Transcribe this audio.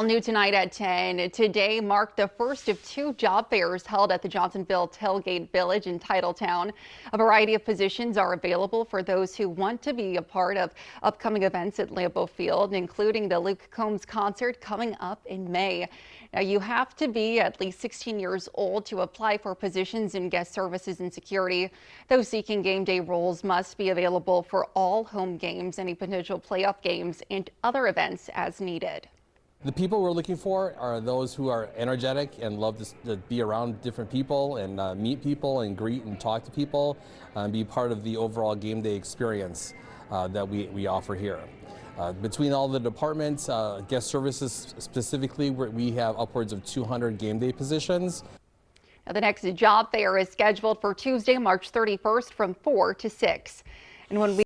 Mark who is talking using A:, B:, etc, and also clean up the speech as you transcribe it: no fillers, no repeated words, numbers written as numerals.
A: New tonight at 10. Today marked the first of two job fairs held at the Johnsonville Tailgate Village in Titletown. A variety of positions are available for those who want to be a part of upcoming events at Lambeau Field, including the Luke Combs concert coming up in May. Now, you have to be at least 16 years old to apply for positions in guest services and security. Those seeking game day roles must be available for all home games, any potential playoff games, and other events as needed.
B: The people we're looking for are those who are energetic and love to be around different people and meet people and greet and talk to people and be part of the overall game day experience that we offer here. Between all the departments, guest services specifically, we have upwards of 200 game day positions.
A: Now, the next job fair is scheduled for Tuesday, March 31st from 4 to 6. And when we